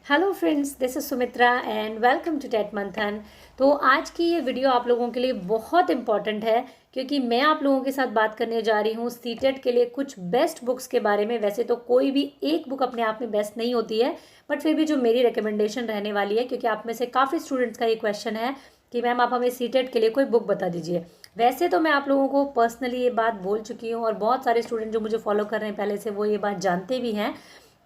Hello friends, this is Sumitra and welcome to TET Manthan. तो आज की ये वीडियो आप लोगों के लिए बहुत इंपॉर्टेंट है क्योंकि मैं आप लोगों के साथ बात करने जा रही हूँ सीटेट के लिए कुछ बेस्ट बुक्स के बारे में। वैसे तो कोई भी एक बुक अपने आप में बेस्ट नहीं होती है, बट फिर भी जो मेरी रिकमेंडेशन रहने वाली है, क्योंकि आप में से काफ़ी स्टूडेंट्स का ये क्वेश्चन है कि मैम आप हमें सीटेट के लिए कोई बुक बता दीजिए। वैसे तो मैं आप लोगों को पर्सनली ये बात बोल चुकी हूँ और बहुत सारे स्टूडेंट जो मुझे फॉलो कर रहे हैं पहले से वो ये बात जानते भी हैं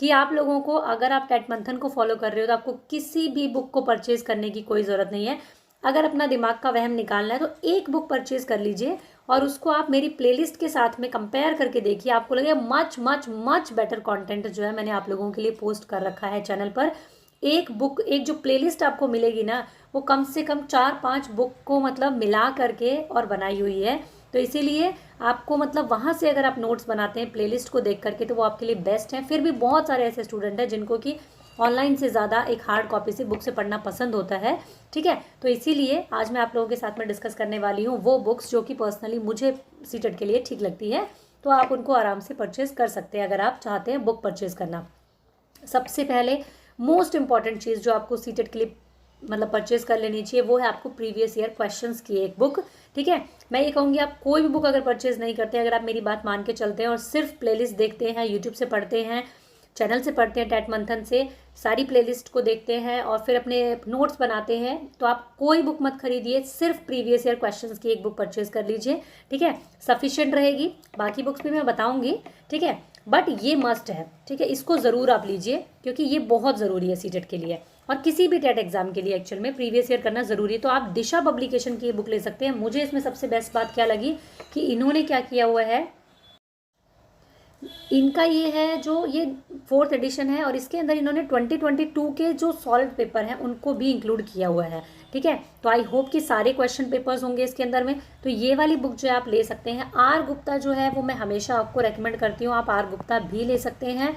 कि आप लोगों को, अगर आप टेट मंथन को फॉलो कर रहे हो तो आपको किसी भी बुक को परचेज करने की कोई ज़रूरत नहीं है। अगर अपना दिमाग का वहम निकालना है तो एक बुक परचेज कर लीजिए और उसको आप मेरी प्लेलिस्ट के साथ में कंपेयर करके देखिए। आपको लगेगा much much much better content जो है मैंने आप लोगों के लिए पोस्ट कर रखा है चैनल पर। एक बुक, एक जो प्लेलिस्ट आपको मिलेगी ना, वो कम से कम 4-5 बुक को मतलब मिला करके और बनाई हुई है। तो इसीलिए आपको मतलब वहाँ से अगर आप नोट्स बनाते हैं प्लेलिस्ट को देख करके तो वो आपके लिए बेस्ट है। फिर भी बहुत सारे ऐसे स्टूडेंट हैं जिनको कि ऑनलाइन से ज़्यादा एक हार्ड कॉपी से बुक से पढ़ना पसंद होता है। ठीक है, तो इसीलिए आज मैं आप लोगों के साथ में डिस्कस करने वाली हूँ वो बुक्स जो कि पर्सनली मुझे सीटेट के लिए ठीक लगती है। तो आप उनको आराम से परचेज कर सकते हैं अगर आप चाहते हैं बुक परचेज करना। सबसे पहले मोस्ट इंपॉर्टेंट चीज़ जो आपको सीटेट के लिए मतलब परचेज कर लेनी चाहिए वो है आपको प्रीवियस ईयर क्वेश्चंस की एक बुक। ठीक है, मैं ये कहूँगी आप कोई भी बुक अगर परचेज नहीं करते हैं, अगर आप मेरी बात मान के चलते हैं और सिर्फ प्लेलिस्ट देखते हैं, यूट्यूब से पढ़ते हैं, चैनल से पढ़ते हैं, टेट मंथन से सारी प्लेलिस्ट को देखते हैं और फिर अपने नोट्स बनाते हैं, तो आप कोई बुक मत खरीदिए, सिर्फ प्रीवियस ईयर क्वेश्चंस की एक बुक परचेज कर लीजिए। ठीक है, सफिशिएंट रहेगी। बाकी बुक्स भी मैं बताऊंगी, ठीक है, बट ये मस्ट है। ठीक है, इसको ज़रूर आप लीजिए क्योंकि ये बहुत ज़रूरी है सीटेट के लिए और किसी भी टेट एग्जाम के लिए एक्चुअल में प्रीवियस ईयर करना ज़रूरी है। तो आप दिशा पब्लिकेशन की ये बुक ले सकते हैं। मुझे इसमें सबसे बेस्ट बात क्या लगी कि इन्होंने क्या किया हुआ है, इनका ये है जो ये 4th एडिशन है और इसके अंदर इन्होंने 2022 के जो सॉल्व पेपर हैं उनको भी इंक्लूड किया हुआ है। ठीक है, तो आई होप कि सारे क्वेश्चन पेपर्स होंगे इसके अंदर में। तो ये वाली बुक जो है आप ले सकते हैं। आर गुप्ता जो है वो मैं हमेशा आपको रेकमेंड करती हूँ, आप आर गुप्ता भी ले सकते हैं।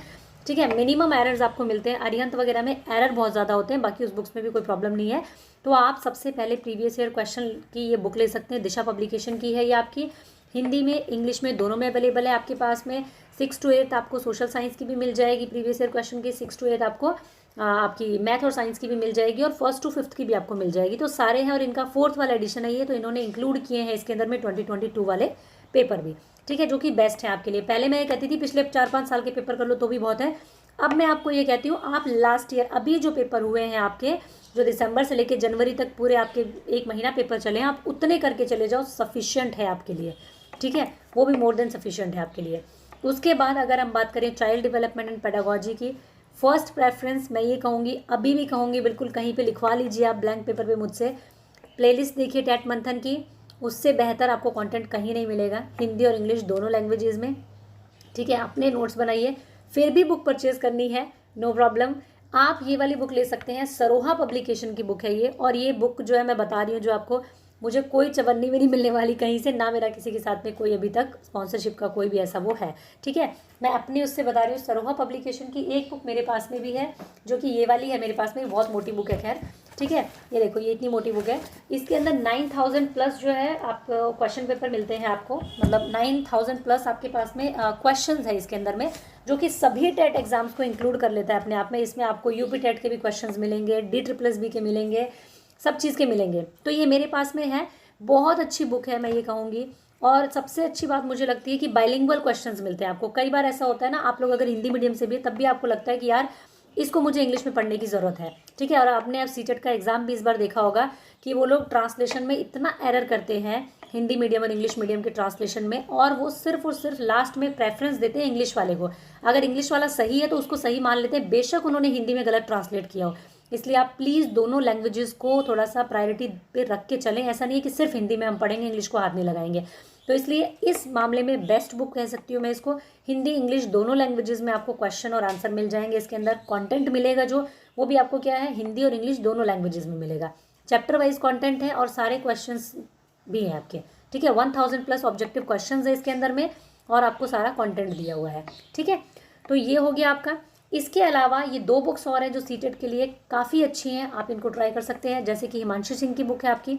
ठीक है, मिनिमम एरर्स आपको मिलते हैं, अरिहंत वगैरह में एरर बहुत ज़्यादा होते हैं, बाकी उस बुक्स में भी कोई प्रॉब्लम नहीं है। तो आप सबसे पहले प्रीवियस ईयर क्वेश्चन की ये बुक ले सकते हैं। दिशा पब्लिकेशन की है ये, आपकी हिंदी में इंग्लिश में दोनों में अवेलेबल है आपके पास में। 6 to 8 आपको सोशल साइंस की भी मिल जाएगी प्रीवियस ईयर क्वेश्चन की, 6 to 8 आपको आपकी मैथ और साइंस की भी मिल जाएगी और 1st to 5th की भी आपको मिल जाएगी। तो सारे हैं और इनका 4th वाला एडिशन है ये, तो इन्होंने इंक्लूड किए हैं इसके अंदर में 2022 वाले पेपर भी। ठीक है, जो कि बेस्ट है आपके लिए। पहले मैं ये कहती थी पिछले 4-5 साल के पेपर कर लो तो भी बहुत है, अब मैं आपको ये कहती हूँ आप लास्ट ईयर अभी जो पेपर हुए हैं आपके, जो दिसंबर से लेकर जनवरी तक पूरे आपके 1 महीना पेपर चले हैं, आप उतने करके चले जाओ, सफिशिएंट है आपके लिए। ठीक है, वो भी मोर देन सफिशिएंट है आपके लिए। उसके बाद अगर हम बात करें चाइल्ड डेवलपमेंट एंड पेडागोजी की, फर्स्ट प्रेफरेंस मैं ये कहूँगी, अभी भी कहूँगी, बिल्कुल कहीं पे लिखवा लीजिए आप ब्लैंक पेपर पे मुझसे, प्लेलिस्ट देखिए टेट मंथन की, उससे बेहतर आपको कंटेंट कहीं नहीं मिलेगा, हिंदी और इंग्लिश दोनों लैंग्वेजेस में। ठीक है, अपने नोट्स बनाइए। फिर भी बुक परचेज करनी है, नो प्रॉब्लम, आप ये वाली बुक ले सकते हैं। सरोहा पब्लिकेशन की बुक है ये, और ये बुक जो है मैं बता रही हूँ जो आपको, मुझे कोई चवन्नी भी नहीं मिलने वाली कहीं से, ना मेरा किसी के साथ में कोई अभी तक स्पॉन्सरशिप का कोई भी ऐसा वो है। ठीक है, मैं अपनी उससे बता रही हूँ। सरोहा पब्लिकेशन की एक बुक मेरे पास में भी है जो कि ये वाली है मेरे पास में, बहुत मोटी बुक है खैर। ठीक है, ये देखो ये इतनी मोटी बुक है, इसके अंदर 9000 प्लस जो है आप क्वेश्चन पेपर मिलते हैं आपको, मतलब 9000 प्लस आपके पास में क्वेश्चंस है इसके अंदर में, जो कि सभी टेट एग्जाम्स को इंक्लूड कर लेता है अपने आप में। इसमें आपको यूपी टेट के भी क्वेश्चंस मिलेंगे, DSSB के मिलेंगे, सब चीज़ के मिलेंगे। तो ये मेरे पास में है, बहुत अच्छी बुक है मैं ये कहूँगी। और सबसे अच्छी बात मुझे लगती है कि बाइलिंगुअल क्वेश्चंस मिलते हैं आपको। कई बार ऐसा होता है ना, आप लोग अगर हिंदी मीडियम से भी तब भी आपको लगता है कि यार इसको मुझे इंग्लिश में पढ़ने की ज़रूरत है। ठीक है, और आपने अब सीटेट का एग्जाम भी इस बार देखा होगा कि वो लोग ट्रांसलेशन में इतना एरर करते हैं हिंदी मीडियम और इंग्लिश मीडियम के ट्रांसलेशन में, और वो सिर्फ और सिर्फ लास्ट में प्रेफरेंस देते हैं इंग्लिश वाले को। अगर इंग्लिश वाला सही है तो उसको सही मान लेते हैं, बेशक उन्होंने हिंदी में गलत ट्रांसलेट किया हो। इसलिए आप प्लीज़ दोनों लैंग्वेजेस को थोड़ा सा प्रायोरिटी पे रख के चलें। ऐसा नहीं है कि सिर्फ हिंदी में हम पढ़ेंगे, इंग्लिश को हाथ नहीं लगाएंगे। तो इसलिए इस मामले में बेस्ट बुक कह सकती हूँ मैं इसको। हिंदी इंग्लिश दोनों लैंग्वेजेस में आपको क्वेश्चन और आंसर मिल जाएंगे। इसके अंदर कंटेंट मिलेगा जो, वो भी आपको क्या है, हिंदी और इंग्लिश दोनों लैंग्वेजेस में मिलेगा। चैप्टर वाइज कंटेंट है और सारे क्वेश्चंस भी हैं आपके। ठीक है, 1000 प्लस ऑब्जेक्टिव क्वेश्चंस है इसके अंदर में और आपको सारा कंटेंट दिया हुआ है। ठीक है, तो ये हो गया आपका। इसके अलावा ये 2 बुक्स और हैं जो सीटेट के लिए काफ़ी अच्छी हैं, आप इनको ट्राई कर सकते हैं। जैसे कि हिमांशु सिंह की बुक है आपकी,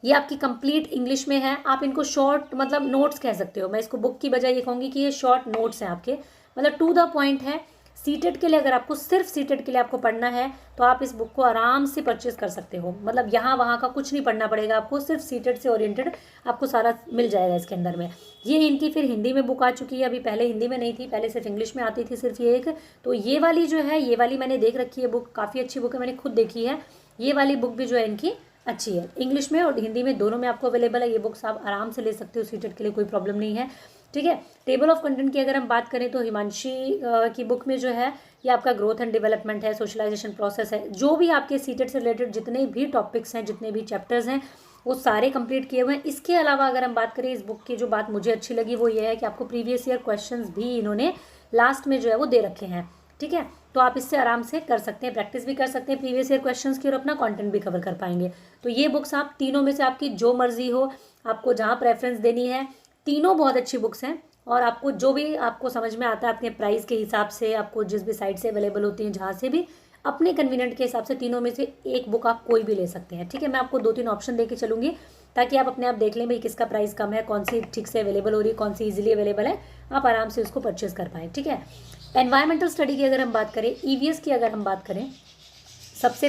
ये आपकी कंप्लीट इंग्लिश में है। आप इनको शॉर्ट मतलब नोट्स कह सकते हो, मैं इसको बुक की बजाय ये कहूँगी कि ये शॉर्ट नोट्स हैं आपके, मतलब टू द पॉइंट है। सीटेट के लिए अगर आपको सिर्फ सीटेट के लिए आपको पढ़ना है तो आप इस बुक को आराम से परचेज कर सकते हो। मतलब यहाँ वहाँ का कुछ नहीं पढ़ना पड़ेगा आपको, सिर्फ सीटेट से ओरिएंटेड आपको सारा मिल जाएगा इसके अंदर में। ये इनकी फिर हिंदी में बुक आ चुकी है, अभी पहले हिंदी में नहीं थी, पहले सिर्फ इंग्लिश में आती थी सिर्फ ये एक। तो ये वाली जो है, ये वाली मैंने देख रखी है बुक, काफ़ी अच्छी बुक है, मैंने खुद देखी है। ये वाली बुक भी जो है इनकी अच्छी है, इंग्लिश में और हिंदी में दोनों में आपको अवेलेबल है। ये बुक्स आप आराम से ले सकते हो, सीटेट के लिए कोई प्रॉब्लम नहीं है, ठीक है। टेबल ऑफ कंटेंट की अगर हम बात करें तो हिमांशी की बुक में जो है ये आपका ग्रोथ एंड डेवलपमेंट है, सोशलाइजेशन प्रोसेस है, जो भी आपके सीटेट से रिलेटेड जितने भी टॉपिक्स हैं, जितने भी चैप्टर्स हैं, वो सारे कंप्लीट किए हुए हैं। इसके अलावा अगर हम बात करें इस बुक की, जो बात मुझे अच्छी लगी वो ये है कि आपको प्रीवियस ईयर क्वेश्चंस भी इन्होंने लास्ट में जो है वो दे रखे हैं, ठीक है। तो आप इससे आराम से कर सकते हैं, प्रैक्टिस भी कर सकते हैं प्रीवियस ईयर क्वेश्चंस की और अपना कंटेंट भी कवर कर पाएंगे। तो ये बुक्स आप तीनों में से आपकी जो मर्जी हो, आपको जहाँ प्रेफरेंस देनी है, तीनों बहुत अच्छी बुक्स हैं। और आपको जो भी आपको समझ में आता है अपने प्राइस के हिसाब से, आपको जिस भी साइट से अवेलेबल होती हैं, जहाँ से भी अपने कन्वीनियंट के हिसाब से तीनों में से एक बुक आप कोई भी ले सकते हैं, ठीक है। मैं आपको 2-3 ऑप्शन दे के चलूँगी ताकि आप अपने आप देख लें भाई किसका प्राइस कम है, कौन सी ठीक से अवेलेबल हो रही है, कौन सी ईजिली अवेलेबल है, आप आराम से उसको परचेज कर पाएँ, ठीक है। एनवायरमेंटल स्टडी की अगर हम बात करें, ईवीएस की अगर हम बात करें, सबसे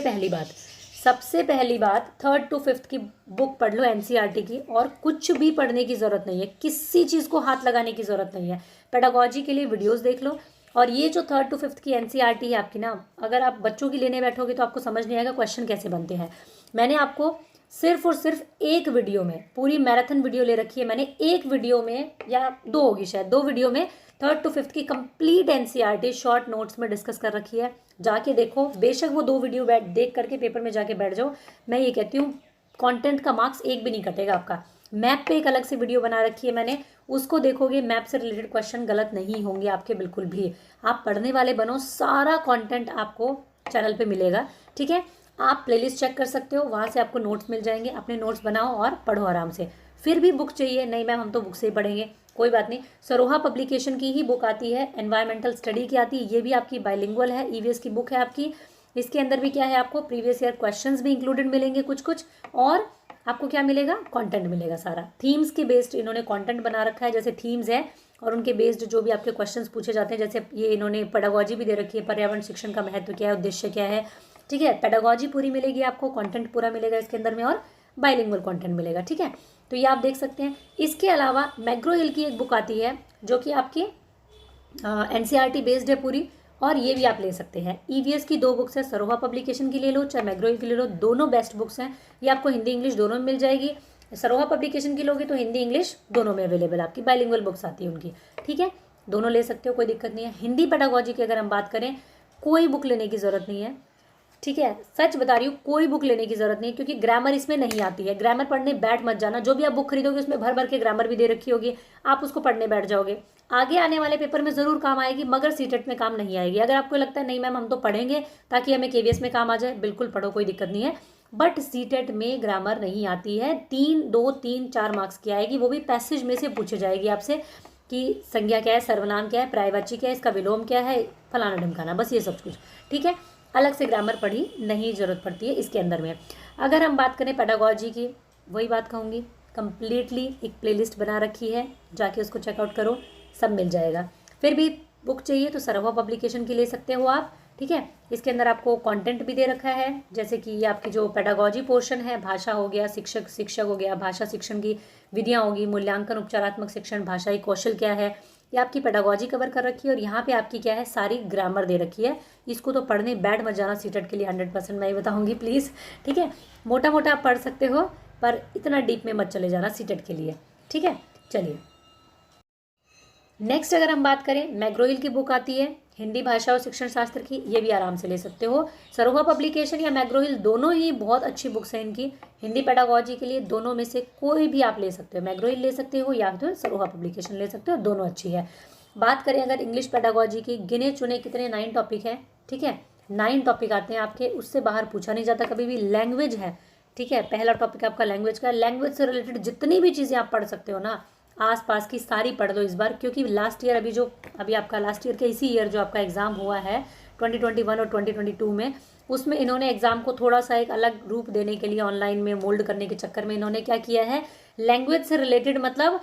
पहली बात 3rd to 5th की बुक पढ़ लो एनसीईआरटी की, और कुछ भी पढ़ने की ज़रूरत नहीं है, किसी चीज़ को हाथ लगाने की ज़रूरत नहीं है। पेडागोजी के लिए वीडियोस देख लो। और ये जो 3rd to 5th की एनसीईआरटी है आपकी ना, अगर आप बच्चों की लेने बैठोगे तो आपको समझ नहीं आएगा क्वेश्चन कैसे बनते हैं। मैंने आपको सिर्फ और सिर्फ एक वीडियो में, पूरी मैराथन वीडियो ले रखी है मैंने, एक वीडियो में या 2 होगी शायद, 2 वीडियो में 3rd to 5th की कंप्लीट एनसीईआरटी शॉर्ट नोट्स में डिस्कस कर रखी है। जाके देखो, बेशक वो 2 वीडियो देख करके पेपर में जाके बैठ जाओ, मैं ये कहती हूँ कंटेंट का मार्क्स एक भी नहीं कटेगा आपका। मैप पे एक अलग से वीडियो बना रखी है मैंने, उसको देखोगे, मैप से रिलेटेड क्वेश्चन गलत नहीं होंगे आपके बिल्कुल भी। आप पढ़ने वाले बनो, सारा कंटेंट आपको चैनल पे मिलेगा, ठीक है। आप प्लेलिस्ट चेक कर सकते हो, वहाँ से आपको नोट्स मिल जाएंगे, अपने नोट्स बनाओ और पढ़ो आराम से। फिर भी बुक चाहिए, नहीं मैम हम तो बुक से ही पढ़ेंगे, कोई बात नहीं। सरोहा पब्लिकेशन की ही बुक आती है, एनवायरमेंटल स्टडी की आती है, ये भी आपकी बाइलिंगुअल है, ईवीएस की बुक है आपकी। इसके अंदर भी क्या है, आपको प्रीवियस ईयर क्वेश्चंस भी इंक्लूडेड मिलेंगे कुछ, और आपको क्या मिलेगा, कंटेंट मिलेगा सारा। थीम्स के बेस्ड इन्होंने कंटेंट बना रखा है, जैसे थीम्स है और उनके बेस्ड जो भी आपके क्वेश्चंस पूछे जाते हैं, जैसे ये इन्होंने पेडागोजी भी दे रखी है, पर्यावरण शिक्षण का महत्व क्या है, उद्देश्य क्या है, ठीक है। पेडागोजी पूरी मिलेगी आपको, कंटेंट पूरा मिलेगा इसके अंदर में, और बाइलिंगुअल कंटेंट मिलेगा, ठीक है। तो ये आप देख सकते हैं। इसके अलावा मैग्रो हिल की एक बुक आती है जो कि आपकी एनसीईआरटी बेस्ड है पूरी, और ये भी आप ले सकते हैं। ईवीएस की 2 बुक्स है, सरोहा पब्लिकेशन की ले लो चाहे मैग्रो हिल की ले लो, दोनों बेस्ट बुक्स हैं। ये आपको हिंदी इंग्लिश दोनों में मिल जाएगी। सरोहा पब्लिकेशन की लोगे तो हिंदी इंग्लिश दोनों में अवेलेबल आपकी, बाइलिंगुअल बुक्स आती है उनकी, ठीक है। दोनों ले सकते हो, कोई दिक्कत नहीं है। हिंदी पेडागोजी की अगर हम बात करें, कोई बुक लेने की ज़रूरत नहीं है, ठीक है। सच बता रही हूँ, कोई बुक लेने की जरूरत नहीं, क्योंकि ग्रामर इसमें नहीं आती है। ग्रामर पढ़ने बैठ मत जाना, जो भी आप बुक खरीदोगे उसमें भर भर के ग्रामर भी दे रखी होगी, आप उसको पढ़ने बैठ जाओगे, आगे आने वाले पेपर में जरूर काम आएगी, मगर सीटेट में काम नहीं आएगी। अगर आपको लगता है नहीं मैम हम तो पढ़ेंगे ताकि हमें केवीएस में काम आ जाए, बिल्कुल पढ़ो, कोई दिक्कत नहीं है। बट सीटेट में ग्रामर नहीं आती है, 3-4 मार्क्स की आएगी, वो भी पैसेज में से पूछे जाएगी आपसे कि संज्ञा क्या है, सर्वनाम क्या है, पर्यायवाची क्या है, इसका विलोम क्या है, फलाना ढमकाना, बस ये सब कुछ, ठीक है। अलग से ग्रामर पढ़ी नहीं जरूरत पड़ती है इसके अंदर में। अगर हम बात करें पेडागोजी की, वही बात कहूँगी, कंप्लीटली एक प्लेलिस्ट बना रखी है, जाके उसको चेकआउट करो, सब मिल जाएगा। फिर भी बुक चाहिए तो सरोहा पब्लिकेशन की ले सकते हो आप, ठीक है। इसके अंदर आपको कंटेंट भी दे रखा है, जैसे कि ये आपकी जो पेडागोजी पोर्शन है, भाषा हो गया, शिक्षक हो गया, भाषा शिक्षण की विधियाँ होगी, मूल्यांकन, उपचारात्मक शिक्षण, भाषाई कौशल क्या है, ये आपकी पेडागोजी कवर कर रखी है। और यहाँ पे आपकी क्या है, सारी ग्रामर दे रखी है। इसको तो पढ़ने बैठ मत जाना सीटेट के लिए, 100% मैं ही बताऊँगी प्लीज़, ठीक है। मोटा मोटा आप पढ़ सकते हो, पर इतना डीप में मत चले जाना सीटेट के लिए, ठीक है। चलिए नेक्स्ट अगर हम बात करें, मैग्रो हिल की बुक आती है हिंदी भाषा और शिक्षण शास्त्र की, ये भी आराम से ले सकते हो। सरोहा पब्लिकेशन या मैग्रो हिल दोनों ही बहुत अच्छी बुक्स हैं इनकी, हिंदी पेडागोजी के लिए दोनों में से कोई भी आप ले सकते हो, मैग्रो हिल ले सकते हो या तो सरोहा पब्लिकेशन ले सकते हो, दोनों अच्छी है। बात करें अगर इंग्लिश पेडागोजी की, गिने चुने कितने 9 टॉपिक है, ठीक है। 9 टॉपिक आते हैं आपके, उससे बाहर पूछा नहीं जाता कभी भी। लैंग्वेज है, ठीक है, पहला टॉपिक आपका लैंग्वेज का। लैंग्वेज से रिलेटेड जितनी भी चीज़ें आप पढ़ सकते हो ना, आसपास की सारी पढ़ दो इस बार, क्योंकि लास्ट ईयर अभी आपका लास्ट ईयर के इसी ईयर जो आपका एग्ज़ाम हुआ है 2021 और 2022 में, उसमें इन्होंने एग्ज़ाम को थोड़ा सा एक अलग रूप देने के लिए ऑनलाइन में मोल्ड करने के चक्कर में इन्होंने क्या किया है, लैंग्वेज से रिलेटेड मतलब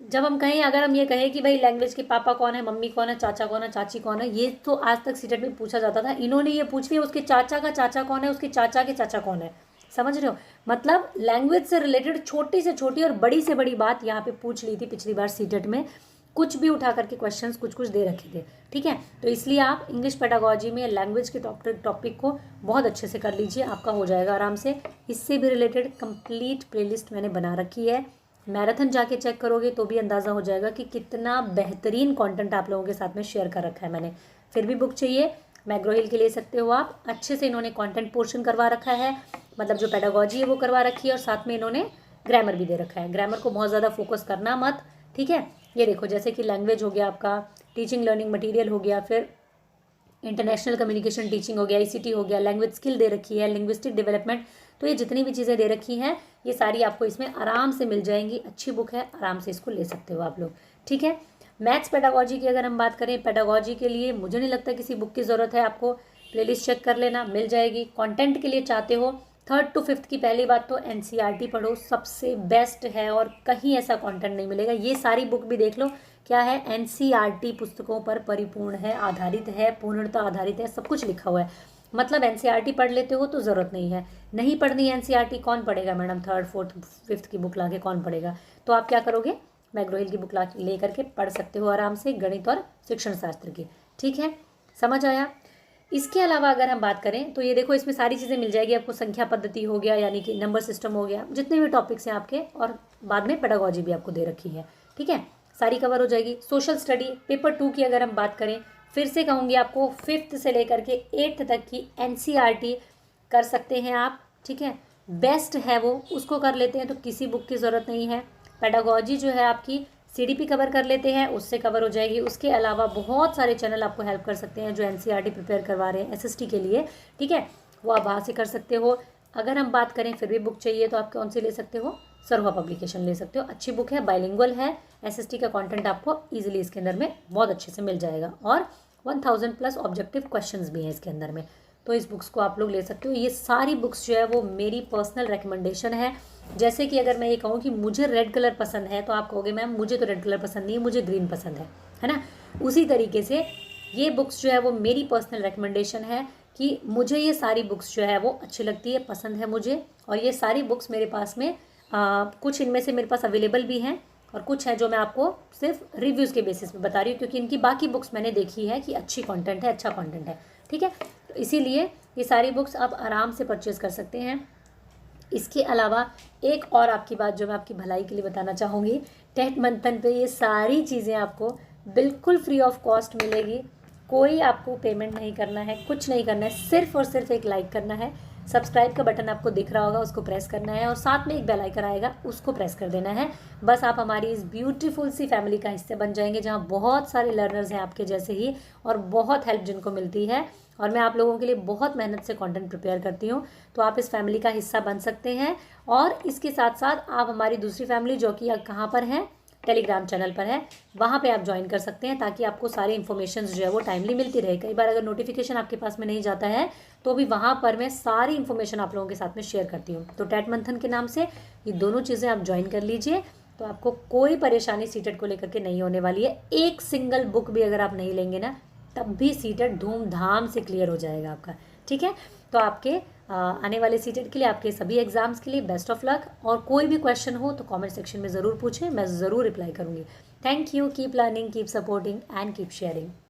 जब हम कहें, अगर हम ये कहें कि भाई लैंग्वेज के पापा कौन है, मम्मी कौन है, चाचा कौन है, चाची कौन है, ये तो आज तक सीटेट में पूछा जाता था। इन्होंने ये पूछ लिया उसके चाचा का चाचा कौन है, उसके चाचा के चाचा कौन है। समझ रहे हो, मतलब लैंग्वेज से रिलेटेड छोटी से छोटी और बड़ी से बड़ी बात यहाँ पे पूछ ली थी पिछली बार सीटेट में। कुछ भी उठा करके क्वेश्चंस कुछ कुछ दे रखे थे, ठीक है। तो इसलिए आप इंग्लिश पेडागोजी में लैंग्वेज के टॉपिक को बहुत अच्छे से कर लीजिए, आपका हो जाएगा आराम से। इससे भी रिलेटेड कंप्लीट प्लेलिस्ट मैंने बना रखी है, मैराथन जाके चेक करोगे तो भी अंदाज़ा हो जाएगा कि कितना बेहतरीन कंटेंट आप लोगों के साथ में शेयर कर रखा है मैंने। फिर भी बुक चाहिए, मैग्रो हिल के ले सकते हो आप। अच्छे से इन्होंने कंटेंट पोर्शन करवा रखा है, मतलब जो पेडागोजी है वो करवा रखी है, और साथ में इन्होंने ग्रामर भी दे रखा है। ग्रामर को बहुत ज़्यादा फोकस करना मत, ठीक है। ये देखो, जैसे कि लैंग्वेज हो गया आपका, टीचिंग लर्निंग मटीरियल हो गया, फिर इंटरनेशनल कम्युनिकेशन टीचिंग हो गया, ICT हो गया, लैंग्वेज स्किल दे रखी है, लिंग्विस्टिक डेवलपमेंट। तो ये जितनी भी चीज़ें दे रखी हैं ये सारी आपको इसमें आराम से मिल जाएंगी। अच्छी बुक है, आराम से इसको ले सकते हो आप लोग, ठीक है। मैथ्स पेडागोजी की अगर हम बात करें, पेडागोजी के लिए मुझे नहीं लगता किसी बुक की ज़रूरत है, आपको प्लेलिस्ट चेक कर लेना, मिल जाएगी। कंटेंट के लिए चाहते हो 3rd to 5th की पहली बात तो NCERT पढ़ो, सबसे बेस्ट है और कहीं ऐसा कंटेंट नहीं मिलेगा। ये सारी बुक भी देख लो, क्या है, NCERT पुस्तकों पर परिपूर्ण है, आधारित है, पूर्णता आधारित है, सब कुछ लिखा हुआ है। मतलब NCERT पढ़ लेते हो तो ज़रूरत नहीं है। नहीं पढ़नी है NCERT, कौन पढ़ेगा मैडम, 3rd 4th 5th की बुक लाके कौन पढ़ेगा। तो आप क्या करोगे, मैग्रो हिल की बुक ला ले करके पढ़ सकते हो आराम से, गणित और शिक्षण शास्त्र की, ठीक है। समझ आया। इसके अलावा अगर हम बात करें तो ये देखो, इसमें सारी चीज़ें मिल जाएगी आपको। संख्या पद्धति हो गया, यानी कि नंबर सिस्टम हो गया, जितने भी टॉपिक्स हैं आपके, और बाद में पेडागोजी भी आपको दे रखी है, ठीक है, सारी कवर हो जाएगी। सोशल स्टडी पेपर 2 की अगर हम बात करें, फिर से कहूँगी आपको 5th से लेकर के 8th तक की NCERT कर सकते हैं आप, ठीक है। बेस्ट है वो, उसको कर लेते हैं तो किसी बुक की ज़रूरत नहीं है। पेडागोजी जो है आपकी CDP कवर कर लेते हैं, उससे कवर हो जाएगी। उसके अलावा बहुत सारे चैनल आपको हेल्प कर सकते हैं जो NCERT प्रिपेयर करवा रहे हैं SST के लिए, ठीक है, वो आप वहाँ से कर सकते हो। अगर हम बात करें फिर भी बुक चाहिए तो आप कौन सी ले सकते हो, सरोहा पब्लिकेशन ले सकते हो। अच्छी बुक है, बाइलिंगुअल है, SST का कंटेंट आपको ईजिली इसके अंदर में बहुत अच्छे से मिल जाएगा, और 1000+ ऑब्जेक्टिव क्वेश्चंस भी हैं इसके अंदर में। तो इस बुक्स को आप लोग ले सकते हो। ये सारी बुक्स जो है वो मेरी पर्सनल रिकमेंडेशन है। जैसे कि अगर मैं ये कहूँ कि मुझे रेड कलर पसंद है तो आप कहोगे मैम मुझे तो रेड कलर पसंद नहीं है, मुझे ग्रीन पसंद है ना। उसी तरीके से ये बुक्स जो है वो मेरी पर्सनल रिकमेंडेशन है कि मुझे ये सारी बुक्स जो है वो अच्छी लगती है, पसंद है मुझे। और ये सारी बुक्स मेरे पास में कुछ इनमें से मेरे पास अवेलेबल भी हैं, और कुछ है जो मैं आपको सिर्फ रिव्यूज़ के बेसिस पे बता रही हूँ, क्योंकि इनकी बाकी बुक्स मैंने देखी है कि अच्छी कंटेंट है, अच्छा कंटेंट है, ठीक है। तो इसीलिए ये सारी बुक्स आप आराम से परचेज कर सकते हैं। इसके अलावा एक और आपकी बात जो मैं आपकी भलाई के लिए बताना चाहूँगी, टेट मंथन पे ये सारी चीज़ें आपको बिल्कुल फ्री ऑफ कॉस्ट मिलेगी। कोई आपको पेमेंट नहीं करना है, कुछ नहीं करना है, सिर्फ और सिर्फ एक लाइक करना है। सब्सक्राइब का बटन आपको दिख रहा होगा, उसको प्रेस करना है, और साथ में एक बेल आइकन आएगा, उसको प्रेस कर देना है। बस आप हमारी इस ब्यूटीफुल सी फैमिली का हिस्से बन जाएंगे, जहाँ बहुत सारे लर्नर्स हैं आपके जैसे ही, और बहुत हेल्प जिनको मिलती है। और मैं आप लोगों के लिए बहुत मेहनत से कंटेंट प्रिपेयर करती हूँ, तो आप इस फैमिली का हिस्सा बन सकते हैं। और इसके साथ साथ आप हमारी दूसरी फैमिली जो कि कहाँ पर है, टेलीग्राम चैनल पर है, वहाँ पे आप ज्वाइन कर सकते हैं, ताकि आपको सारी इन्फॉर्मेशन जो है वो टाइमली मिलती रहे। कई बार अगर नोटिफिकेशन आपके पास में नहीं जाता है तो भी वहाँ पर मैं सारी इन्फॉर्मेशन आप लोगों के साथ में शेयर करती हूँ। तो टेट मंथन के नाम से ये दोनों चीज़ें आप ज्वाइन कर लीजिए, तो आपको कोई परेशानी सीटेट को लेकर के नहीं होने वाली है। एक सिंगल बुक भी अगर आप नहीं लेंगे ना, तब भी सीटेट धूमधाम से क्लियर हो जाएगा आपका, ठीक है। तो आपके आने वाले सीटेट के लिए, आपके सभी एग्जाम्स के लिए बेस्ट ऑफ लक। और कोई भी क्वेश्चन हो तो कमेंट सेक्शन में ज़रूर पूछें, मैं ज़रूर रिप्लाई करूँगी। Thank you, keep learning, keep supporting and keep sharing.